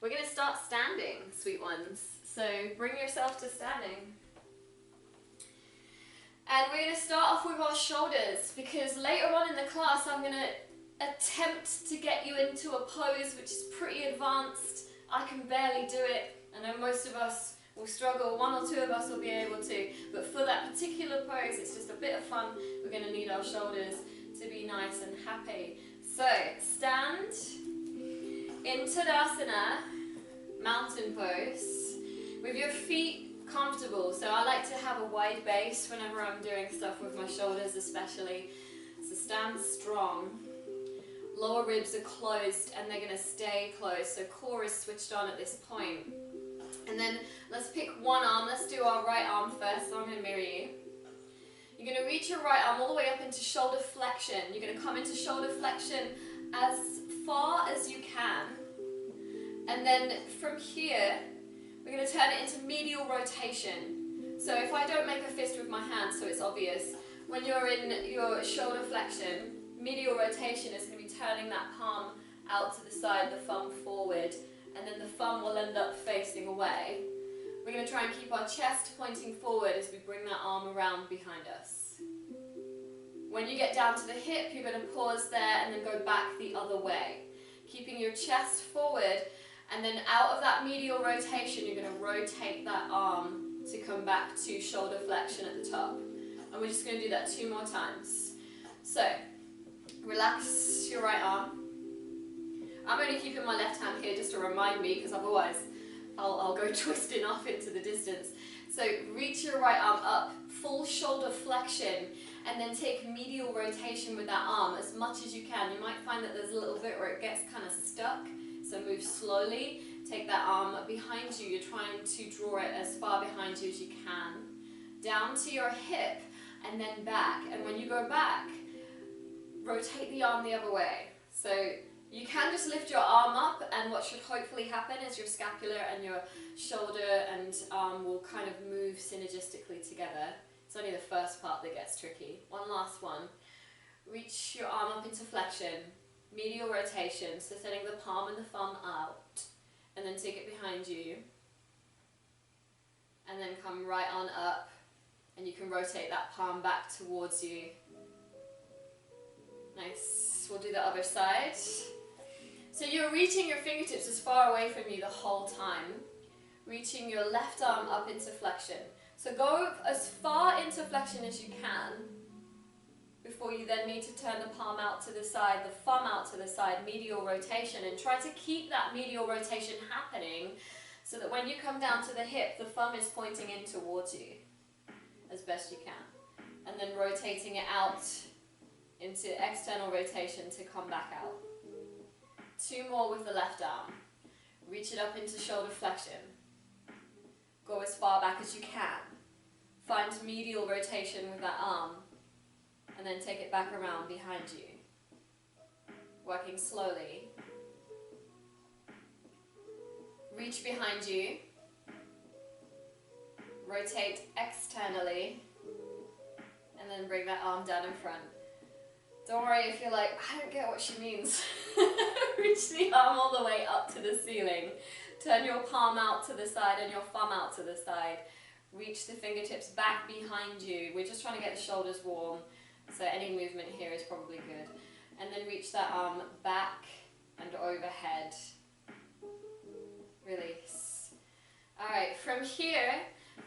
We're going to start standing, sweet ones. So bring yourself to standing. And we're going to start off with our shoulders, because later on in the class I'm going to attempt to get you into a pose which is pretty advanced. I can barely do it. I know most of us will struggle, one or two of us will be able to, but for that particular pose it's just a bit of fun. We're going to need our shoulders to be nice and happy. So stand in Tadasana, mountain pose, with your feet comfortable. So I like to have a wide base whenever I'm doing stuff with my shoulders especially. So stand strong. Lower ribs are closed and they're going to stay closed. So core is switched on at this point. And then let's pick one arm. Let's do our right arm first. So I'm going to mirror you. You're going to reach your right arm all the way up into shoulder flexion. You're going to come into shoulder flexion as far as you can. And then from here, we're going to turn it into medial rotation. So if I don't make a fist with my hand so it's obvious, when you're in your shoulder flexion, medial rotation is going to be turning that palm out to the side, the thumb forward, and then the thumb will end up facing away. We're going to try and keep our chest pointing forward as we bring that arm around behind us. When you get down to the hip, you're going to pause there and then go back the other way. Keeping your chest forward, and then out of that medial rotation, you're going to rotate that arm to come back to shoulder flexion at the top. And we're just going to do that 2 more times. So, relax your right arm. I'm only keeping my left hand here just to remind me, because otherwise I'll go twisting off into the distance. So reach your right arm up, full shoulder flexion, and then take medial rotation with that arm as much as you can. You might find that there's a little bit where it gets kind of stuck, so move slowly. Take that arm behind you. You're trying to draw it as far behind you as you can. Down to your hip, and then back. And when you go back, rotate the arm the other way. So you can just lift your arm up, and what should hopefully happen is your scapula and your shoulder and arm will kind of move synergistically together. It's only the first part that gets tricky. One last one. Reach your arm up into flexion, medial rotation, so setting the palm and the thumb out, and then take it behind you. And then come right on up, and you can rotate that palm back towards you. Nice. We'll do the other side. So you're reaching your fingertips as far away from you the whole time. Reaching your left arm up into flexion. So go as far into flexion as you can before you then need to turn the palm out to the side, the thumb out to the side, medial rotation, and try to keep that medial rotation happening so that when you come down to the hip, the thumb is pointing in towards you as best you can. And then rotating it out into external rotation to come back out. 2 more with the left arm. Reach it up into shoulder flexion. Go as far back as you can. Find medial rotation with that arm. And then take it back around behind you. Working slowly. Reach behind you. Rotate externally. And then bring that arm down in front. Don't worry if you're like, I don't get what she means. Reach the arm all the way up to the ceiling. Turn your palm out to the side and your thumb out to the side. Reach the fingertips back behind you. We're just trying to get the shoulders warm, so any movement here is probably good. And then reach that arm back and overhead. Release. Alright, from here,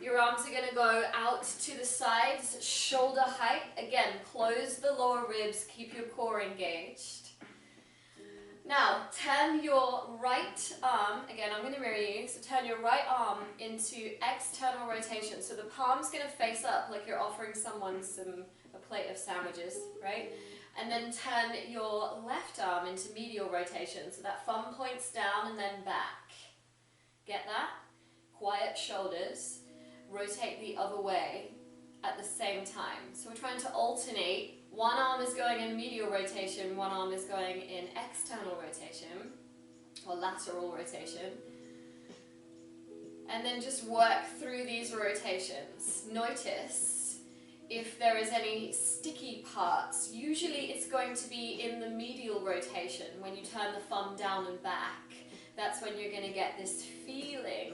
your arms are going to go out to the sides, shoulder height. Again, close the lower ribs, keep your core engaged. Now, turn your right arm, again I'm going to mirror you, so turn your right arm into external rotation. So the palm's going to face up like you're offering someone a plate of sandwiches, right? And then turn your left arm into medial rotation. So that thumb points down and then back. Get that? Quiet shoulders. Rotate the other way at the same time. So we're trying to alternate. One arm is going in medial rotation, one arm is going in external rotation, or lateral rotation. And then just work through these rotations. Notice if there is any sticky parts. Usually it's going to be in the medial rotation when you turn the thumb down and back. that's when you're going to get this feeling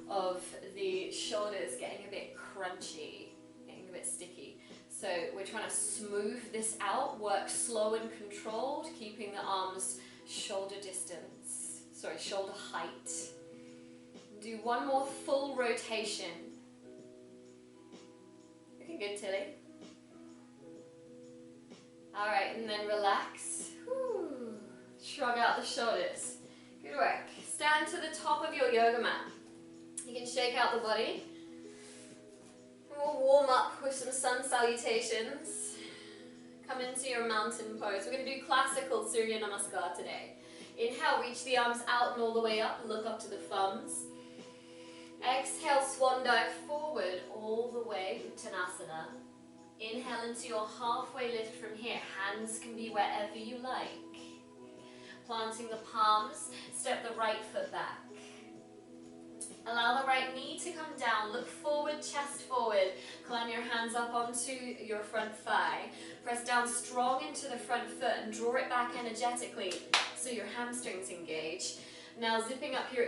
of the shoulders getting a bit crunchy, getting a bit sticky. So we're trying to smooth this out, work slow and controlled, keeping the arms shoulder distance, shoulder height. Do one more full rotation. Looking good, Tilly. Alright, and then relax. Whew. Shrug out the shoulders. Good work. Stand to the top of your yoga mat. You can shake out the body. We'll warm up with some sun salutations. Come into your mountain pose. We're going to do classical Surya Namaskar today. Inhale, reach the arms out and all the way up. Look up to the thumbs. Exhale, swan dive forward all the way, Uttanasana. Inhale into your halfway lift from here. Hands can be wherever you like. Planting the palms, step the right foot back. Allow the right knee to come down. Look forward, chest forward. Climb your hands up onto your front thigh. Press down strong into the front foot and draw it back energetically so your hamstrings engage. Now zipping up your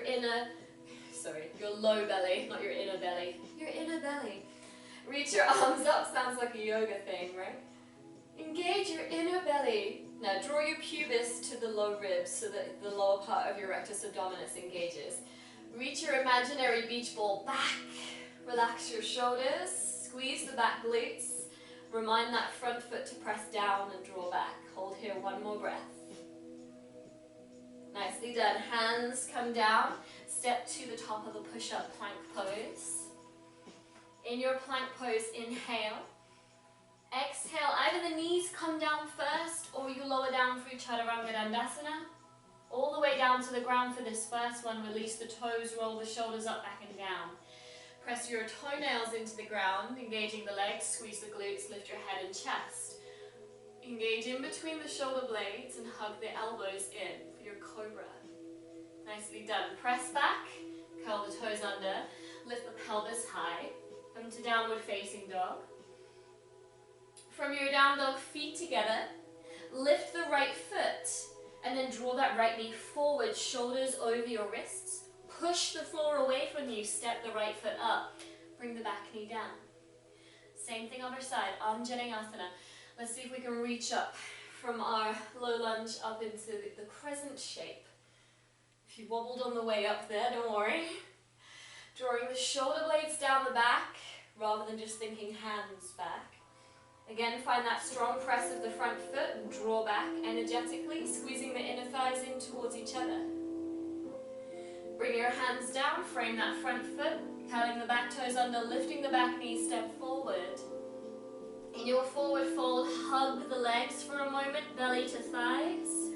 low belly, not your inner belly. Your inner belly. Reach your arms up, sounds like a yoga thing, right? Engage your inner belly. Now draw your pubis to the low ribs so that the lower part of your rectus abdominis engages. Reach your imaginary beach ball back. Relax your shoulders. Squeeze the back glutes. Remind that front foot to press down and draw back. Hold here, one more breath. Nicely done. Hands come down. Step to the top of the push-up plank pose. In your plank pose, inhale. Exhale, either the knees come down first or you lower down through Chaturanga Dandasana. All the way down to the ground for this first one. Release the toes, roll the shoulders up, back and down. Press your toenails into the ground, engaging the legs, squeeze the glutes, lift your head and chest. Engage in between the shoulder blades and hug the elbows in for your cobra. Nicely done. Press back, curl the toes under, lift the pelvis high. Come to downward facing dog. From your down dog, feet together, lift the right foot and then draw that right knee forward, shoulders over your wrists. Push the floor away from you, step the right foot up. Bring the back knee down. Same thing other side, Anjaneyasana. Let's see if we can reach up from our low lunge up into the crescent shape. If you wobbled on the way up there, don't worry. Drawing the shoulder blades down the back rather than just thinking hands back. Again, find that strong press of the front foot and draw back energetically, squeezing the inner thighs in towards each other. Bring your hands down, frame that front foot, curling the back toes under, lifting the back knee, step forward. In your forward fold, hug the legs for a moment, belly to thighs.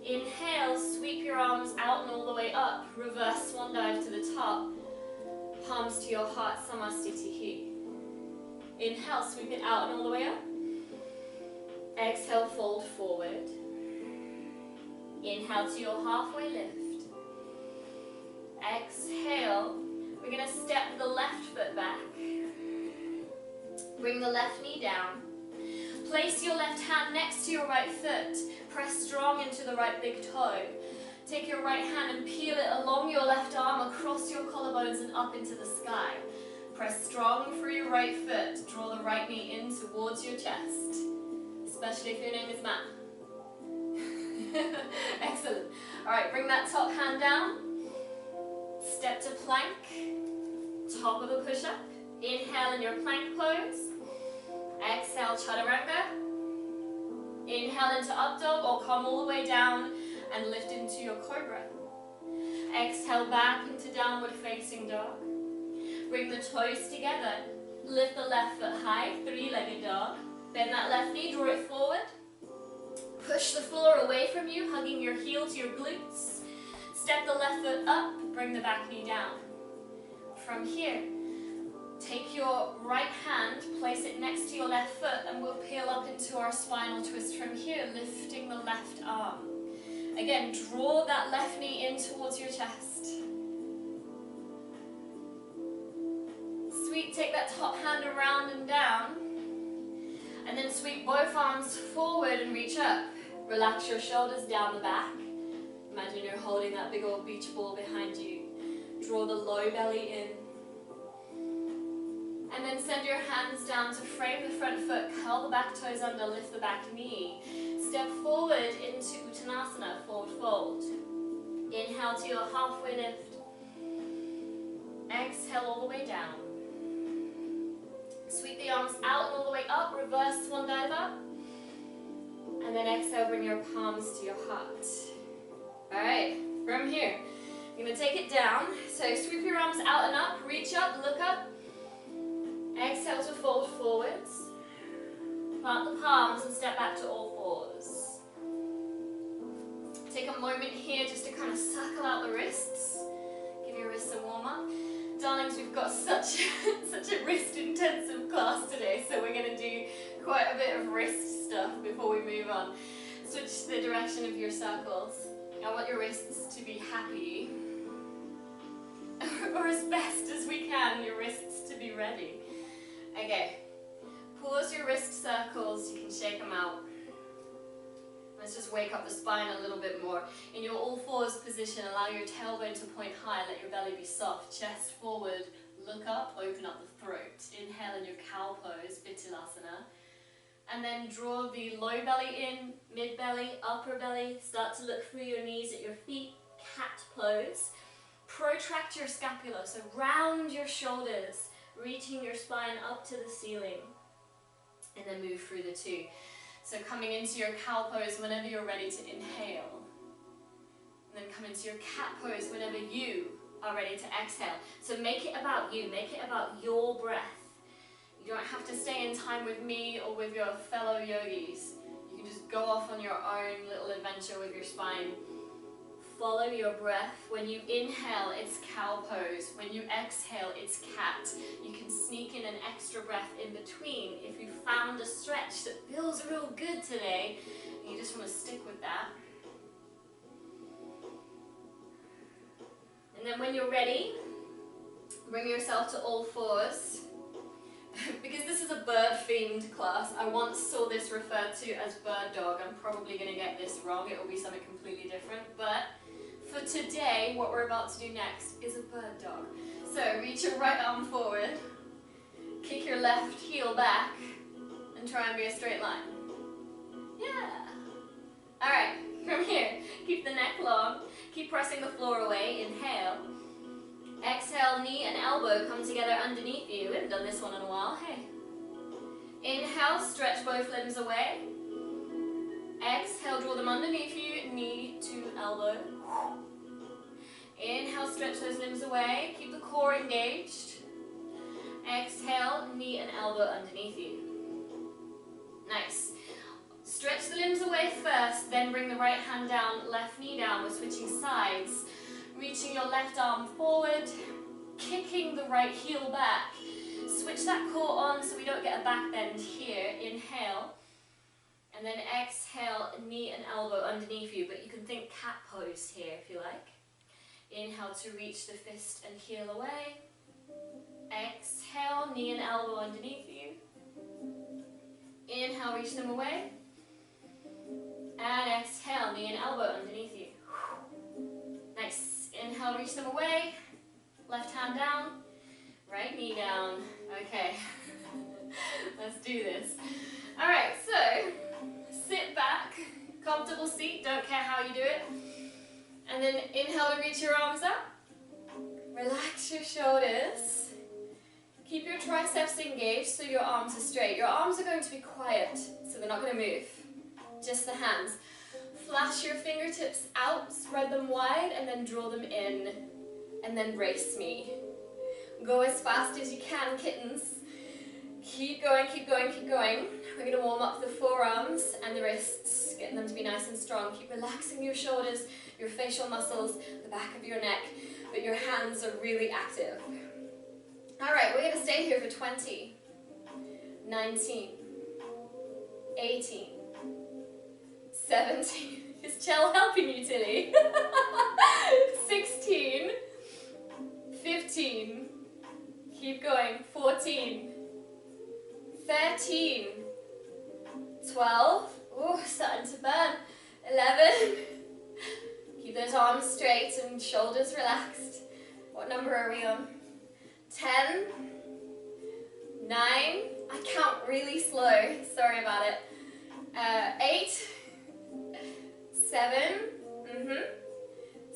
Inhale, sweep your arms out and all the way up. Reverse swan dive to the top. Palms to your heart, Samastitihi. Inhale, sweep it out and all the way up. Exhale, fold forward. Inhale to your halfway lift. Exhale, we're going to step the left foot back. Bring the left knee down. Place your left hand next to your right foot. Press strong into the right big toe. Take your right hand and peel it along your left arm, across your collarbones and up into the sky. Press strong through your right foot. Draw the right knee in towards your chest, especially if your name is Matt. Excellent. All right, bring that top hand down. Step to plank, top of the push-up. Inhale in your plank pose. Exhale, Chaturanga. Inhale into up dog or come all the way down and lift into your cobra. Exhale back into downward facing dog. Bring the toes together. Lift the left foot high, three-legged dog. Bend that left knee, draw it forward. Push the floor away from you, hugging your heel to your glutes. Step the left foot up, bring the back knee down. From here, take your right hand, place it next to your left foot, and we'll peel up into our spinal twist from here, lifting the left arm. Again, draw that left knee in towards your chest. Sweep, take that top hand around and down. And then sweep both arms forward and reach up. Relax your shoulders down the back. Imagine you're holding that big old beach ball behind you. Draw the low belly in. And then send your hands down to frame the front foot, curl the back toes under, lift the back knee. Step forward into Uttanasana, forward fold. Inhale to your halfway lift. Exhale all the way down. Sweep the arms out and all the way up, reverse Swan Dive. And then exhale, bring your palms to your heart. Alright, from here, I'm going to take it down. So sweep your arms out and up, reach up, look up. Exhale to fold forwards. Plant the palms and step back to all fours. Take a moment here just to kind of circle out the wrists. Give your wrists a warm up. Darlings, we've got such a wrist intensive class today, so we're going to do quite a bit of wrist stuff before we move on. Switch the direction of your circles. I want your wrists to be happy, or as best as we can, your wrists to be ready. Okay, pause your wrist circles, you can shake them out. Let's just wake up the spine a little bit more. In your all fours position, allow your tailbone to point high, let your belly be soft, chest forward, look up, open up the throat. Inhale in your cow pose, Vittilasana. And then draw the low belly in, mid belly, upper belly. Start to look through your knees at your feet, cat pose. Protract your scapula, so round your shoulders, reaching your spine up to the ceiling. And then move through the two. So coming into your cow pose whenever you're ready to inhale. And then come into your cat pose whenever you are ready to exhale. So make it about you, make it about your breath. You don't have to stay in time with me or with your fellow yogis. You can just go off on your own little adventure with your spine. Follow your breath. When you inhale, it's cow pose. When you exhale, it's cat. You can sneak in an extra breath in between. If you found a stretch that feels real good today, and you just want to stick with that. And then when you're ready, bring yourself to all fours. Because this is a bird-themed class, I once saw this referred to as bird dog. I'm probably going to get this wrong. It will be something completely different. But for today, what we're about to do next is a bird dog. So reach your right arm forward, kick your left heel back, and try and be a straight line. Yeah. All right, from here, keep the neck long. Keep pressing the floor away. Inhale. Exhale, knee and elbow come together underneath you. We haven't done this one in a while. Hey. Inhale, stretch both limbs away. Exhale, draw them underneath you, knee to elbow. Inhale, stretch those limbs away. Keep the core engaged. Exhale, knee and elbow underneath you. Nice. Stretch the limbs away first, then bring the right hand down, left knee down. We're switching sides. Reaching your left arm forward, kicking the right heel back. Switch that core on so we don't get a back bend here. Inhale. And then exhale, knee and elbow underneath you. But you can think cat pose here if you like. Inhale to reach the fist and heel away. Exhale, knee and elbow underneath you. Inhale, reach them away. And exhale, knee and elbow underneath you. Nice. Inhale, reach them away. Left hand down. Right knee down. Okay. Let's do this. Alright, so sit back. Comfortable seat. Don't care how you do it. And then inhale to reach your arms up. Relax your shoulders. Keep your triceps engaged so your arms are straight. Your arms are going to be quiet, so they're not going to move. Just the hands. Flash your fingertips out, spread them wide, and then draw them in. And then brace me. Go as fast as you can, kittens. Keep going, keep going, keep going. We're going to warm up the forearms and the wrists, getting them to be nice and strong. Keep relaxing your shoulders, your facial muscles, the back of your neck, but your hands are really active. All right, we're going to stay here for 20, 19, 18, 17. Is Chell helping you, Tilly? 16, 15, keep going, 14, 13, 12, ooh, starting to burn, 11, keep Keep those arms straight and shoulders relaxed. What number are we on? 10, 9, I count really slow, sorry about it. 8, 7,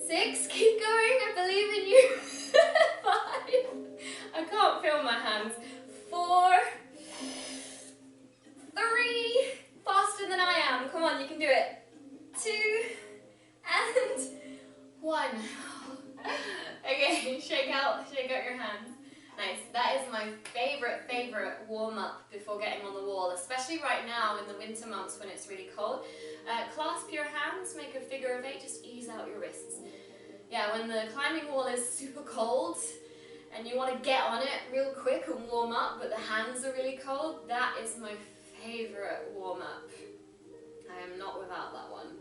6, keep going, I believe in you. 5, I can't feel my hands. 4, 3, faster than I am, come on, you can do it. 2, and 1. Okay, shake out your hands. Nice, that is my favorite warm-up before getting on the wall, especially right now in the winter months when it's really cold. Clasp your hands, make a figure of 8, just ease out your wrists. Yeah, when the climbing wall is super cold and you want to get on it real quick and warm up, but the hands are really cold, that is my favorite warm-up. I am not without that one.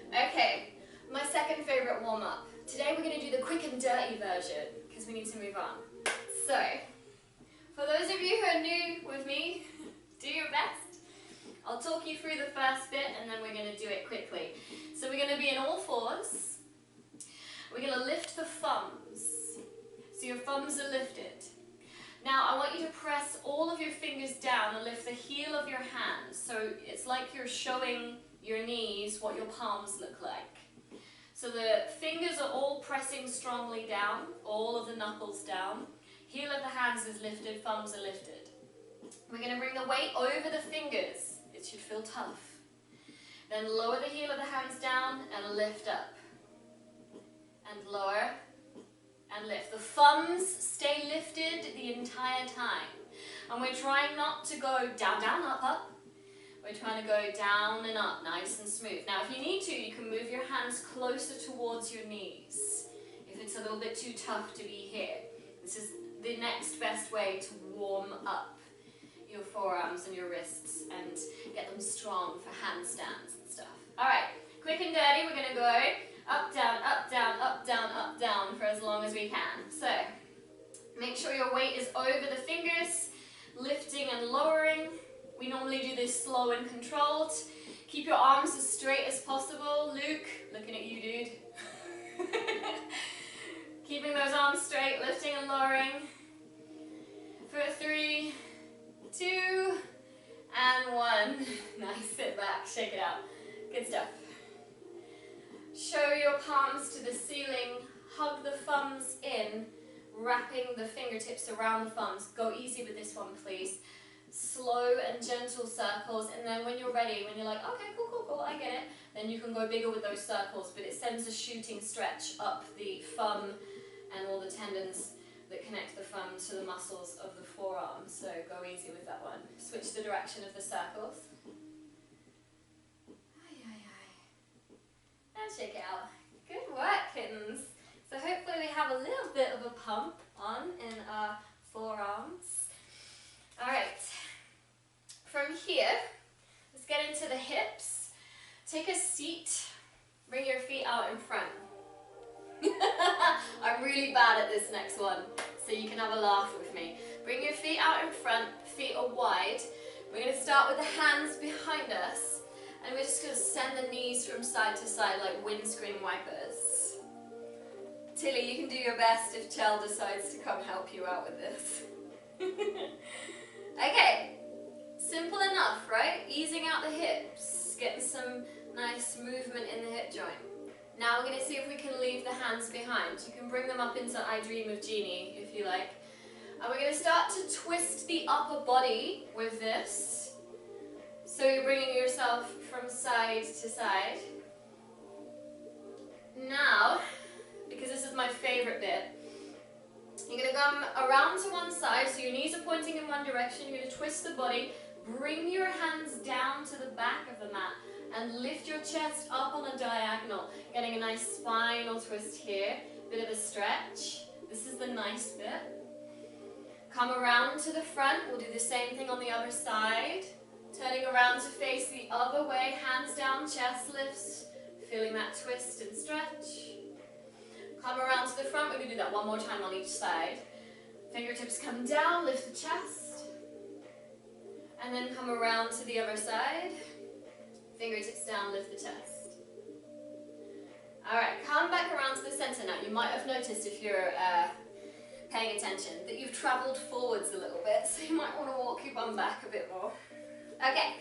Okay, my second favorite warm-up. Today we're going to do the quick and dirty version because we need to move on. So, for those of you who are new with me, do your best. I'll talk you through the first bit and then we're going to do it quickly. So we're going to be in all fours. We're going to lift the thumbs. So your thumbs are lifted. Now I want you to press all of your fingers down and lift the heel of your hands. So it's like you're showing your knees what your palms look like. So the fingers are all pressing strongly down, all of the knuckles down. Heel of the hands is lifted, thumbs are lifted. We're going to bring the weight over the fingers. It should feel tough. Then lower the heel of the hands down and lift up. And lower and lift. The thumbs stay lifted the entire time. And we're trying not to go down, down, up, up. We're trying to go down and up, nice and smooth. Now if you need to, you can move your hands closer towards your knees. If it's a little bit too tough to be here. This is the next best way to warm up your forearms and your wrists and get them strong for handstands and stuff. Alright, quick and dirty, we're going to go up, down, up, down, up, down, up, down for as long as we can. So, make sure your weight is over the fingers, lifting and lowering. We normally do this slow and controlled. Keep your arms as straight as possible. Luke, looking at you, dude. Keeping those arms straight, lifting and lowering. For 3, 2, and 1. Nice, sit back, shake it out. Good stuff. Show your palms to the ceiling, hug the thumbs in, wrapping the fingertips around the thumbs. Go easy with this one, please. Slow and gentle circles, and then when you're ready, when you're like, okay, cool, cool, cool, I get it, then you can go bigger with those circles, but it sends a shooting stretch up the thumb and all the tendons that connect the thumb to the muscles of the forearm. So go easy with that one. Switch the direction of the circles. And shake it out. Good work, kittens. So hopefully we have a little bit of a pump on in our forearms. Alright, from here, let's get into the hips. Take a seat, bring your feet out in front. I'm really bad at this next one, so you can have a laugh with me. Bring your feet out in front, feet are wide. We're going to start with the hands behind us, and we're just going to send the knees from side to side like windscreen wipers. Tilly, you can do your best if Chell decides to come help you out with this. Okay, simple enough, right? Easing out the hips, getting some nice movement in the hip joint. Now we're going to see if we can leave the hands behind. You can bring them up into I Dream of Jeannie if you like. And we're going to start to twist the upper body with this. So you're bringing yourself from side to side. Now, because this is my favorite bit, you're going to come around to one side, so your knees are pointing in one direction. You're going to twist the body, bring your hands down to the back of the mat, and lift your chest up on a diagonal, getting a nice spinal twist here, bit of a stretch. This is the nice bit. Come around to the front, we'll do the same thing on the other side. Turning around to face the other way, hands down, chest lifts, feeling that twist and stretch. Come around to the front, we're going to do that one more time on each side. Fingertips come down, lift the chest. And then come around to the other side. Fingertips down, lift the chest. Alright, come back around to the center now. You might have noticed if you're paying attention that you've travelled forwards a little bit, so you might want to walk your bum back a bit more. Okay,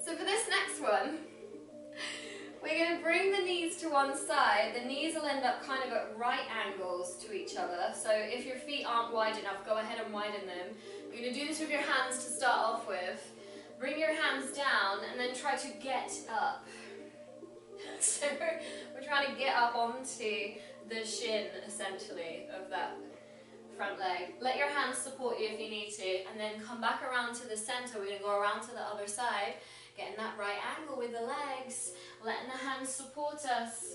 so for this next one, we're going to bring the knees to one side. The knees will end up kind of at right angles to each other, so if your feet aren't wide enough, go ahead and widen them. You're going to do this with your hands to start off with. Bring your hands down and then try to get up. So we're trying to get up onto the shin, essentially, of that front leg. Let your hands support you if you need to, and then come back around to the center. We're going to go around to the other side, getting that right angle with the legs, letting the hands support us.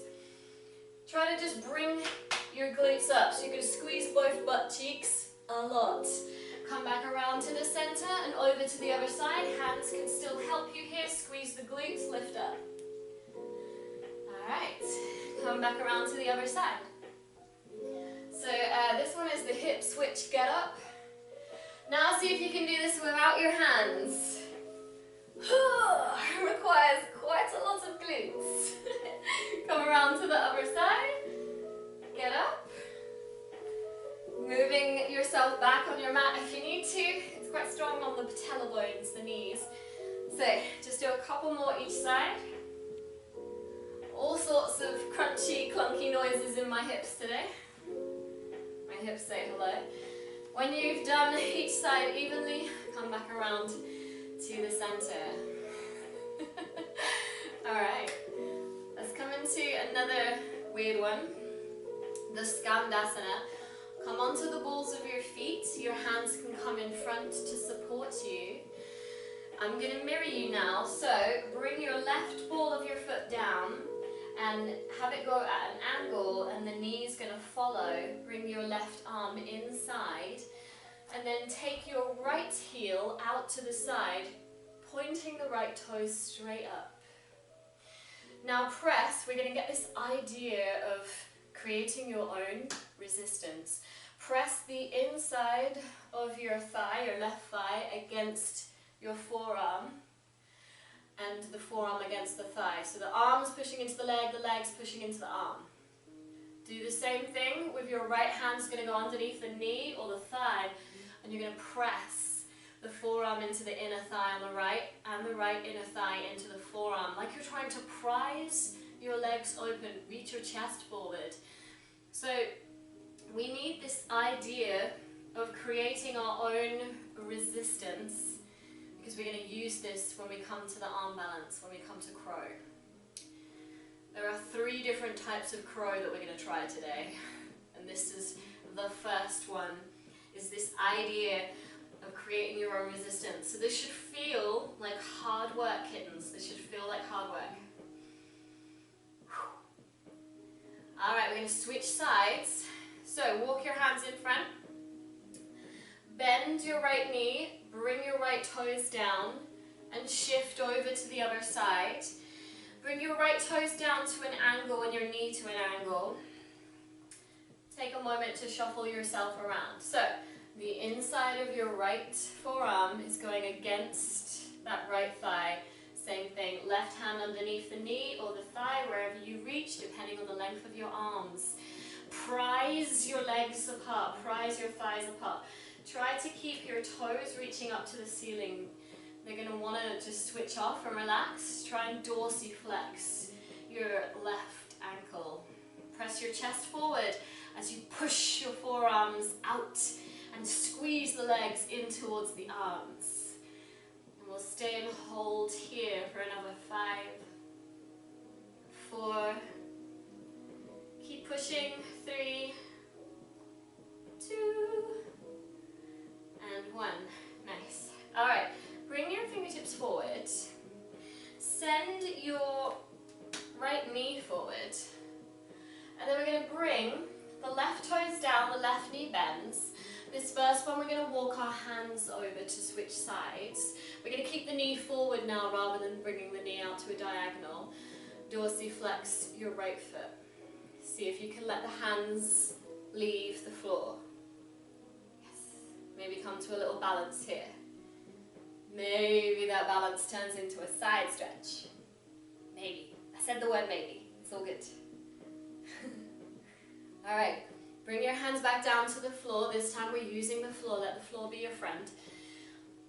Try to just bring your glutes up, so you can squeeze both butt cheeks a lot. Come back around to the center and over to the other side. Hands can still help you here. Squeeze the glutes, lift up. Alright, come back around to the other side. So this one is the hip switch get up. Now see if you can do this without your hands. It requires quite a lot of glutes. Come around to the other side. Get up. Moving yourself back on your mat if you need to. It's quite strong on the patella bones, the knees. So just do a couple more each side. All sorts of crunchy, clunky noises in my hips today. My hips say hello. When you've done each side evenly, come back around to the center. Alright, let's come into another weird one. The Skandasana. Come onto the balls of your feet. Your hands can come in front to support you. I'm going to mirror you now. So bring your left ball of your foot down and have it go at an angle, and the knee's going to follow. Bring your left arm inside and then take your right heel out to the side, pointing the right toes straight up. Now press. We're going to get this idea of creating your own resistance. Press the inside of your thigh, your left thigh, against your forearm, and the forearm against the thigh. So the arm's pushing into the leg's pushing into the arm. Do the same thing with your right hand's going to go underneath the knee or the thigh, and you're going to press the forearm into the inner thigh on the right, and the right inner thigh into the forearm, like you're trying to prise your legs open, reach your chest forward. So we need this idea of creating our own resistance, because we're going to use this when we come to the arm balance, when we come to crow. There are 3 different types of crow that we're going to try today, and this is the first one, is this idea of creating your own resistance. So this should feel like hard work, kittens. This should feel like hard work. Alright, we're going to switch sides. So walk your hands in front. Bend your right knee, bring your right toes down, and shift over to the other side. Bring your right toes down to an angle and your knee to an angle. Take a moment to shuffle yourself around. So the inside of your right forearm is going against that right thigh. Same thing, left hand underneath the knee or the thigh, wherever you reach, depending on the length of your arms. Prise your legs apart, prise your thighs apart. Try to keep your toes reaching up to the ceiling. They're going to want to just switch off and relax. Try and dorsiflex your left ankle. Press your chest forward as you push your forearms out and squeeze the legs in towards the arms. And we'll stay and hold here for another 5, 4, keep pushing, 3, 2, and 1. Nice. Alright, bring your fingertips forward. Send your right knee forward. And then we're going to bring the left toes down, the left knee bends. This first one, we're going to walk our hands over to switch sides. We're going to keep the knee forward now rather than bringing the knee out to a diagonal. Dorsiflex your right foot. See if you can let the hands leave the floor. Yes. Maybe come to a little balance here. Maybe that balance turns into a side stretch. Maybe. I said the word maybe. It's all good. All right, bring your hands back down to the floor. This time we're using the floor. Let the floor be your friend.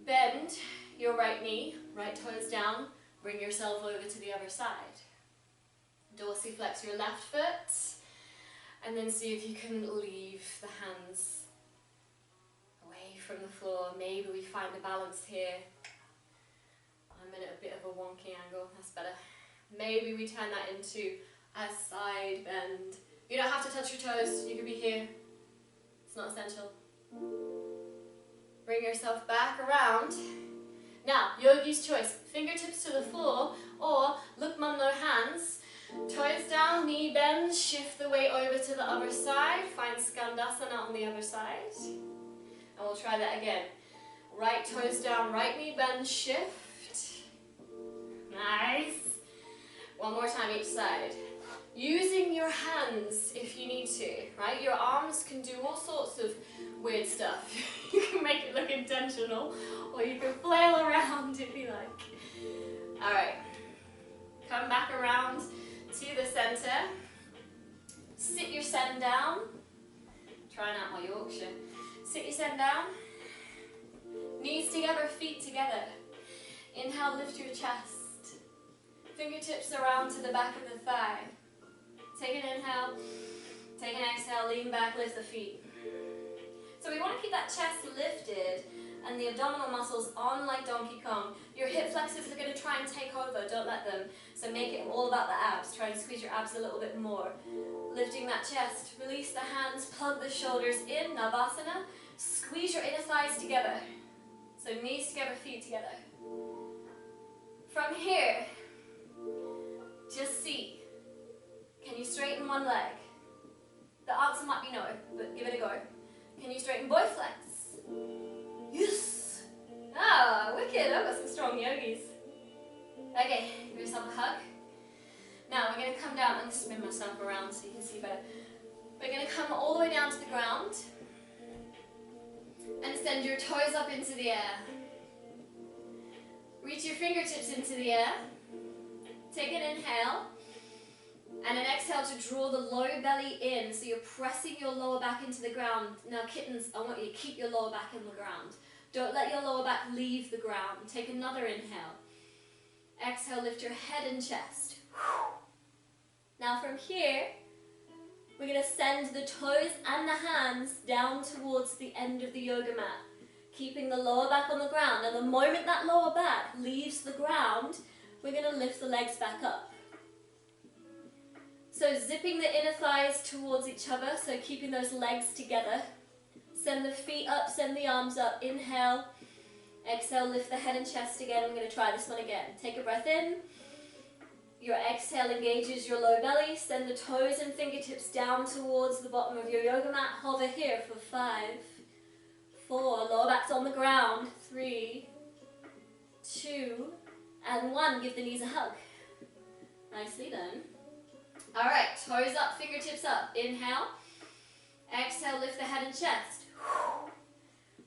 Bend your right knee, right toes down. Bring yourself over to the other side. Dorsiflex your left foot. And then see if you can leave the hands away from the floor. Maybe we find a balance here. I'm in a bit of a wonky angle. That's better. Maybe we turn that into a side bend. You don't have to touch your toes. You can be here. It's not essential. Bring yourself back around. Now, yogi's choice. Fingertips to the floor, or look mum, no hands. Toes down, knee bends, shift the weight over to the other side. Find Skandasana on the other side. And we'll try that again. Right toes down, right knee bends, shift. Nice. One more time each side. Using your hands if you need to, right? Your arms can do all sorts of weird stuff. You can make it look intentional, or you can flail around if you like. All right. Come back around to the center. Sit your sen down. Trying out my Yorkshire. Sit your sen down. Knees together, feet together. Inhale, lift your chest. Fingertips around to the back of the thigh. Take an inhale. Take an exhale, lean back, lift the feet. So we want to keep that chest lifted and the abdominal muscles on like Donkey Kong. Your hip flexors are going to try and take over, don't let them. So make it all about the abs. Try and squeeze your abs a little bit more. Lifting that chest, release the hands, plug the shoulders in, Navasana. Squeeze your inner thighs together. So knees together, feet together. From here, just see. Can you straighten one leg? The answer might be no, but give it a go. Can you straighten both legs? Yes! Ah, wicked, I've got some strong yogis. Okay, give yourself a hug. Now we're going to come down. I'm going to spin myself around so you can see better. We're going to come all the way down to the ground and send your toes up into the air. Reach your fingertips into the air. Take an inhale and an exhale to draw the low belly in, so you're pressing your lower back into the ground. Now kittens, I want you to keep your lower back in the ground. Don't let your lower back leave the ground. Take another inhale. Exhale, lift your head and chest. Now from here, we're going to send the toes and the hands down towards the end of the yoga mat, keeping the lower back on the ground. And the moment that lower back leaves the ground, we're going to lift the legs back up. So zipping the inner thighs towards each other, so keeping those legs together. Send the feet up, send the arms up. Inhale, exhale, lift the head and chest again. I'm going to try this one again. Take a breath in. Your exhale engages your low belly. Send the toes and fingertips down towards the bottom of your yoga mat. Hover here for 5, 4. Lower back's on the ground. 3, 2, and 1. Give the knees a hug. Nicely done. All right, toes up, fingertips up. Inhale. Exhale, lift the head and chest.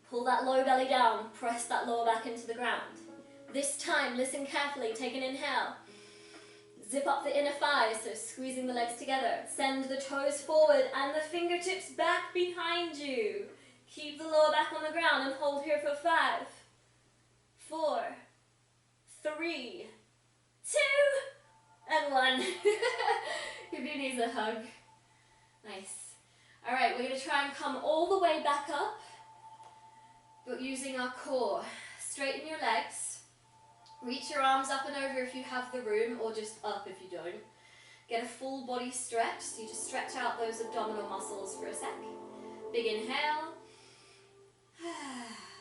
Pull that low belly down. Press that lower back into the ground. This time, listen carefully. Take an inhale. Zip up the inner thighs, so squeezing the legs together. Send the toes forward and the fingertips back behind you. Keep the lower back on the ground and hold here for 5, 4, 3, 2, and 1. Give your knees a hug. Nice. All right, we're going to try and come all the way back up, but using our core. Straighten your legs. Reach your arms up and over if you have the room, or just up if you don't. Get a full body stretch, so you just stretch out those abdominal muscles for a sec. Big inhale.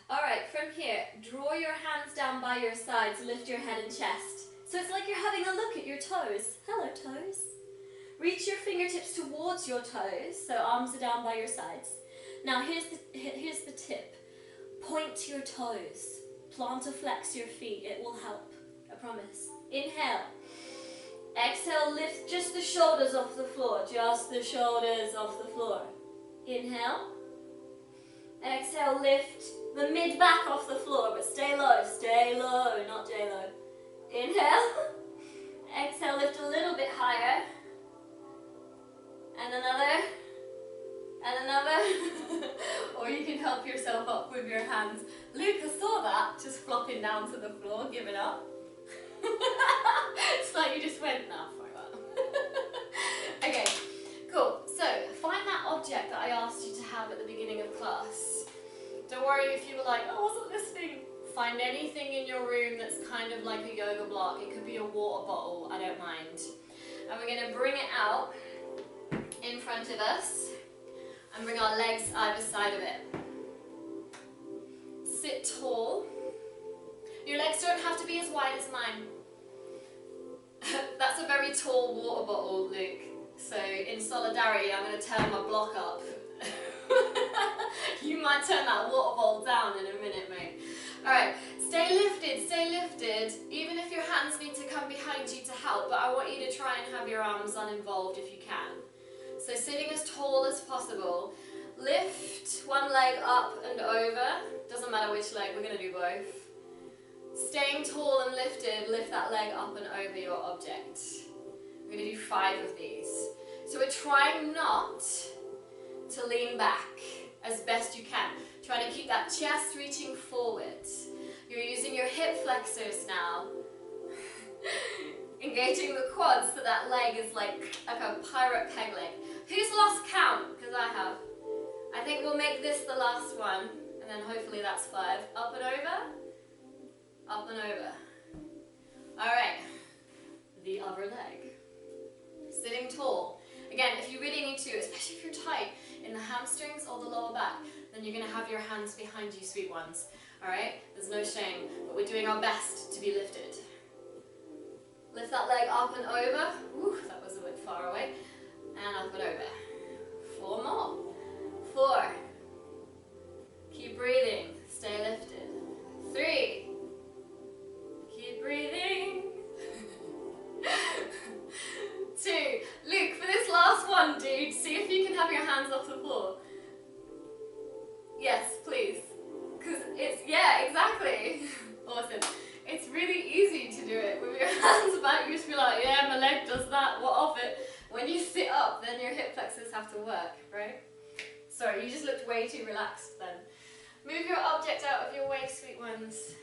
All right, from here, draw your hands down by your sides, lift your head and chest. So it's like you're having a look at your toes. Hello, toes. Reach your fingertips towards your toes, so arms are down by your sides. Now here's the tip. Point to your toes. Plant or flex your feet. It will help, I promise. Inhale. Exhale, lift just the shoulders off the floor. Just the shoulders off the floor. Inhale. Exhale, lift the mid-back off the floor, but stay low, not J-lo. Inhale. Exhale, lift a little bit higher. And another. And another. Or you can help yourself up with your hands. Luke, I saw that, just flopping down to the floor, giving up. It's like you just went, nah, fuck that. Okay, cool. So, find that object that I asked you to have at the beginning of class. Don't worry if you were like, oh, I wasn't listening. Find anything in your room that's kind of like a yoga block. It could be a water bottle, I don't mind. And we're going to bring it out in front of us and bring our legs either side of it. Sit tall. Your legs don't have to be as wide as mine. That's a very tall water bottle, Luke. So in solidarity, I'm going to turn my block up. You might turn that water bottle down in a minute, mate. Alright, stay lifted, even if your hands need to come behind you to help, but I want you to try and have your arms uninvolved if you can. So sitting as tall as possible. Lift one leg up and over, doesn't matter which leg, we're going to do both. Staying tall and lifted, lift that leg up and over your object. We're going to do 5 of these. So we're trying not to lean back as best you can. Try to keep that chest reaching forward. You're using your hip flexors now. Engaging the quads so that leg is like a pirate peg leg. Who's lost count? Because I have. I think we'll make this the last one, and then hopefully that's 5. Up and over. Up and over. Alright. The other leg. Sitting tall. Again, if you really need to, especially if you're tight in the hamstrings or the lower back, then you're going to have your hands behind you, sweet ones. Alright? There's no shame, but we're doing our best to be lifted. Lift that leg up and over. Ooh, that was a bit far away. And up and over. 4 more. 4. Keep breathing. Stay lifted. 3. Keep breathing. 2. Luke, for this last one, dude, see if you can have your hands off the floor. Yes, please. Because it's, yeah, exactly. Awesome. It's really easy to do it with your hands back. You just be like, yeah, my leg does that, what of it? When you sit up, then your hip flexors have to work, right? Sorry, you just looked way too relaxed then. Move your object out of your way, sweet ones.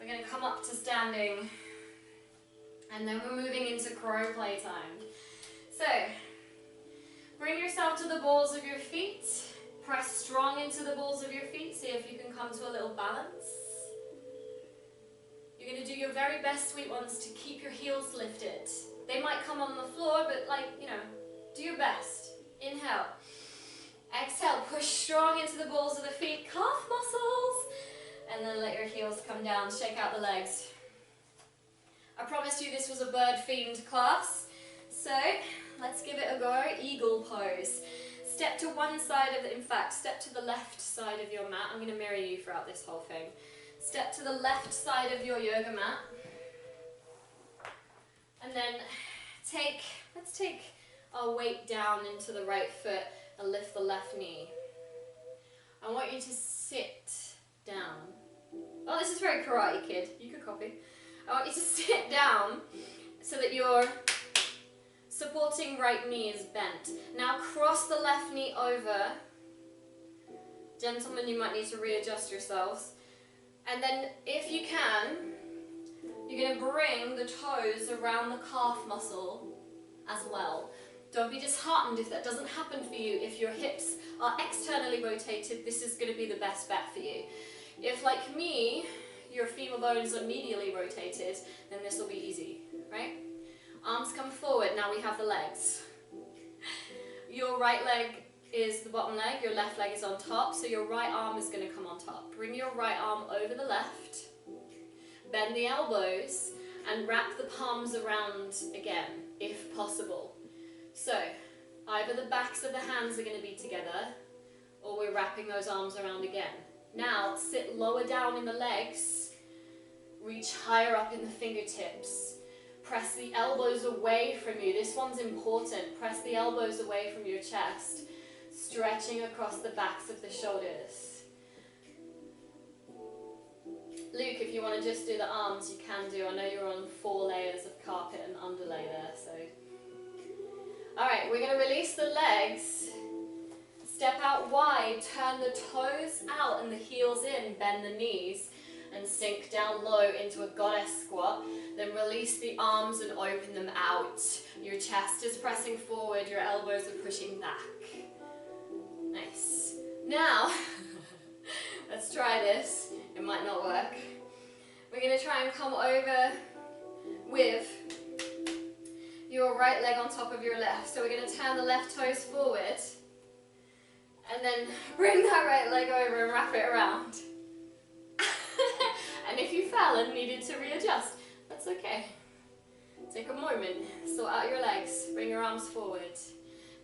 We're going to come up to standing. And then we're moving into crow play time. So, bring yourself to the balls of your feet. Press strong into the balls of your feet. See if you can come to a little balance. You're going to do your very best, sweet ones, to keep your heels lifted. They might come on the floor, but like, you know, do your best. Inhale. Exhale. Push strong into the balls of the feet. Calf muscles. And then let your heels come down. Shake out the legs. I promised you this was a bird-themed class. So, let's give it a go. Eagle pose. Step to one side of the, in fact, step to the left side of your mat. I'm going to mirror you throughout this whole thing. Step to the left side of your yoga mat. And then let's take our weight down into the right foot and lift the left knee. I want you to sit down. Oh, this is very Karate Kid. You could copy. I want you to sit down so that your supporting right knee is bent. Now cross the left knee over. Gentlemen, you might need to readjust yourselves. And then, if you can, you're going to bring the toes around the calf muscle as well. Don't be disheartened if that doesn't happen for you. If your hips are externally rotated, this is going to be the best bet for you. If, like me, your femur bones are medially rotated, then this will be easy, right? Arms come forward, now we have the legs. Your right leg is the bottom leg, your left leg is on top, so your right arm is going to come on top. Bring your right arm over the left, bend the elbows, and wrap the palms around again, if possible. So, either the backs of the hands are going to be together, or we're wrapping those arms around again. Now, sit lower down in the legs, reach higher up in the fingertips. Press the elbows away from you. This one's important. Press the elbows away from your chest, stretching across the backs of the shoulders. Luke, if you want to just do the arms, you can do. I know you're on 4 layers of carpet and underlay there, so. Alright, we're going to release the legs Step out wide, turn the toes out and the heels in, bend the knees, and sink down low into a goddess squat. Then release the arms and open them out. Your chest is pressing forward, your elbows are pushing back. Nice. Now, let's try this. It might not work. We're going to try and come over with your right leg on top of your left. So we're going to turn the left toes forward and then bring that right leg over and wrap it around. And if you fell and needed to readjust, that's okay. Take a moment, sort out your legs, bring your arms forward.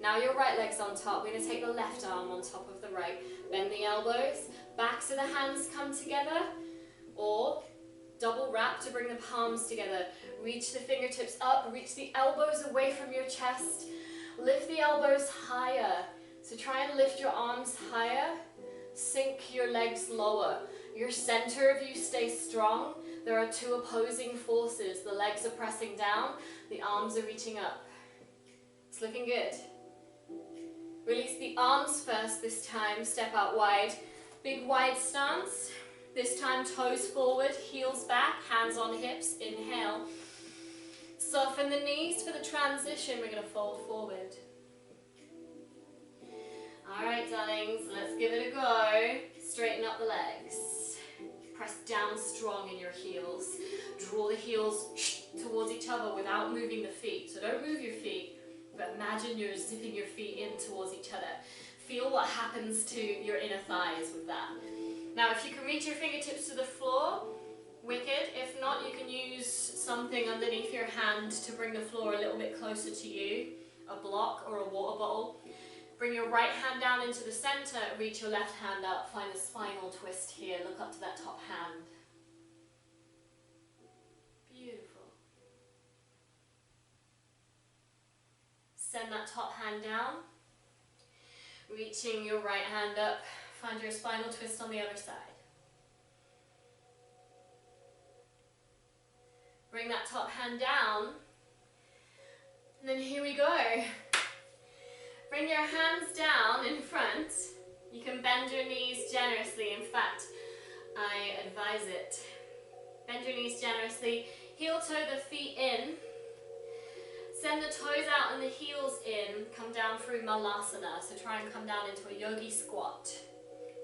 Now your right leg's on top, we're going to take the left arm on top of the right. Bend the elbows, backs of the hands come together, or double wrap to bring the palms together. Reach the fingertips up, reach the elbows away from your chest. Lift the elbows higher. So try and lift your arms higher, sink your legs lower. Your center of you stays strong. There are two opposing forces. The legs are pressing down, the arms are reaching up. It's looking good. Release the arms first this time, step out wide. Big wide stance. This time toes forward, heels back, hands on hips, inhale. Soften the knees for the transition, we're going to fold forward. Alright darlings, let's give it a go. Straighten up the legs. Press down strong in your heels. Draw the heels towards each other without moving the feet. So don't move your feet, but imagine you're zipping your feet in towards each other. Feel what happens to your inner thighs with that. Now if you can reach your fingertips to the floor, wicked. If not, you can use something underneath your hand to bring the floor a little bit closer to you. A block or a water bottle. Bring your right hand down into the center, reach your left hand up, find a spinal twist here, look up to that top hand. Beautiful. Send that top hand down, reaching your right hand up, find your spinal twist on the other side. Bring that top hand down, and then here we go. Bring your hands down in front. You can bend your knees generously. In fact, I advise it. Bend your knees generously. Heel toe the feet in. Send the toes out and the heels in. Come down through Malasana. So try and come down into a yogi squat.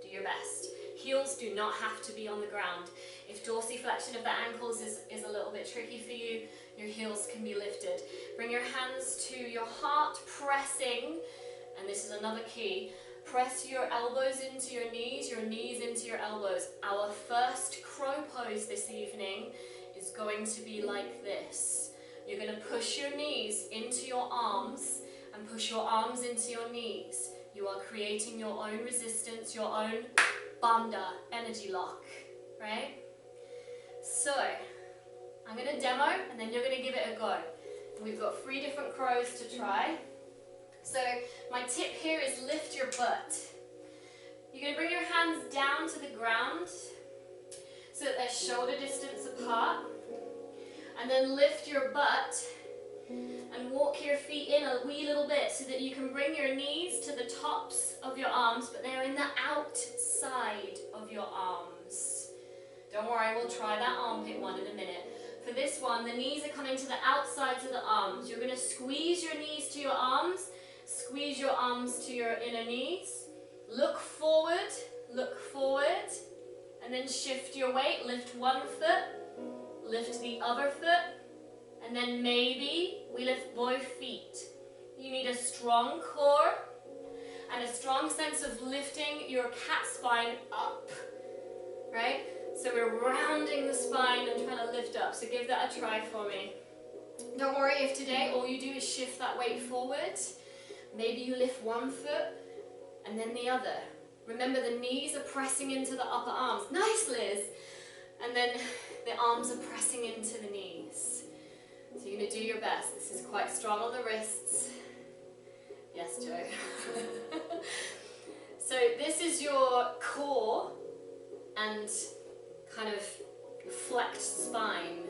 Do your best. Heels do not have to be on the ground. If dorsiflexion of the ankles is a little bit tricky for you, your heels can be lifted. Bring your hands to your heart, pressing, and this is another key, press your elbows into your knees into your elbows. Our first crow pose this evening is going to be like this. You're going to push your knees into your arms and push your arms into your knees. You are creating your own resistance, your own bandha, energy lock, right? So, I'm going to demo and then you're going to give it a go. We've got 3 different crows to try. So my tip here is lift your butt. You're going to bring your hands down to the ground so that they're shoulder distance apart. And then lift your butt and walk your feet in a wee little bit so that you can bring your knees to the tops of your arms, but they're in the outside of your arms. Don't worry, we'll try that armpit one in a minute. For this one, the knees are coming to the outsides of the arms. You're going to squeeze your knees to your arms, squeeze your arms to your inner knees. Look forward, and then shift your weight. Lift one foot, lift the other foot, and then maybe we lift both feet. You need a strong core and a strong sense of lifting your cat spine up, right? So we're rounding the spine and trying to lift up. So give that a try for me. Don't worry if today all you do is shift that weight forward. Maybe you lift one foot and then the other. Remember, the knees are pressing into the upper arms. Nice, Liz. And then the arms are pressing into the knees. So you're going to do your best. This is quite strong on the wrists. Yes, Joe. So this is your core and kind of flexed spine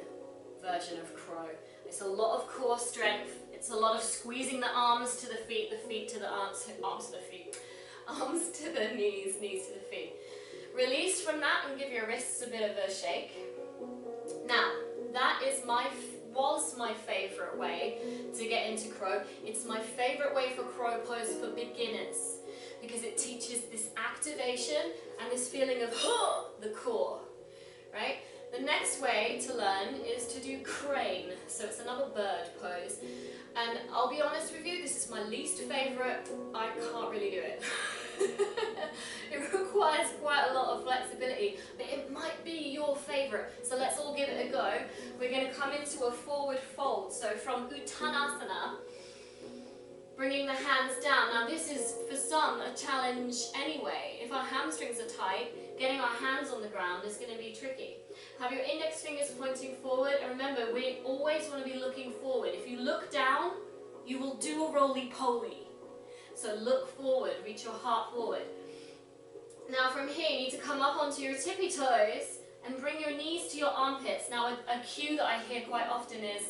version of crow. It's a lot of core strength. It's a lot of squeezing the arms to the feet to the arms to the feet. Arms to the knees, knees to the feet. Release from that and give your wrists a bit of a shake. Now, that was my favourite way to get into crow. It's my favourite way for crow pose for beginners because it teaches this activation and this feeling of the core, right? The next way to learn is to do crane. So it's another bird pose. And I'll be honest with you, this is my least favourite. I can't really do it. It requires quite a lot of flexibility, but it might be your favourite. So let's all give it a go. We're going to come into a forward fold. So from Uttanasana, bringing the hands down. Now this is, for some, a challenge anyway. If our hamstrings are tight, getting our hands on the ground is going to be tricky. Have your index fingers pointing forward, and remember, we always want to be looking forward. If you look down, you will do a roly-poly. So look forward, reach your heart forward. Now from here, you need to come up onto your tippy toes and bring your knees to your armpits. Now a cue that I hear quite often is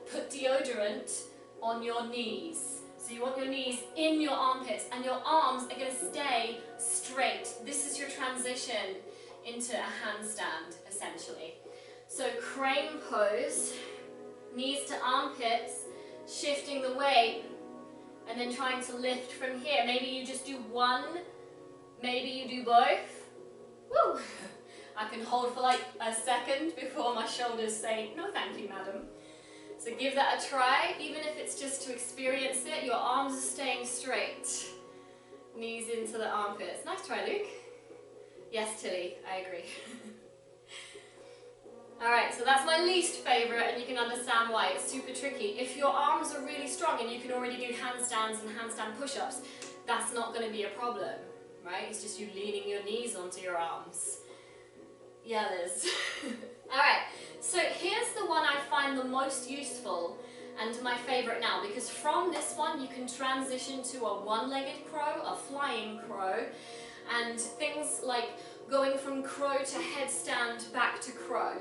put deodorant on your knees. So you want your knees in your armpits and your arms are going to stay straight. This is your transition into a handstand, essentially. So crane pose, knees to armpits, shifting the weight, and then trying to lift from here. Maybe you just do one, maybe you do both. Woo! I can hold for like a second before my shoulders say, no thank you, madam. So give that a try, even if it's just to experience it. Your arms are staying straight. Knees into the armpits. Nice try, Luke. Yes, Tilly, I agree. Alright, so that's my least favourite, and you can understand why. It's super tricky. If your arms are really strong and you can already do handstands and handstand push-ups, that's not going to be a problem, right? It's just you leaning your knees onto your arms. Yeah, Liz. Alright, so here's the one I find the most useful and my favourite now, because from this one you can transition to a one-legged crow, a flying crow, and things like going from crow to headstand back to crow.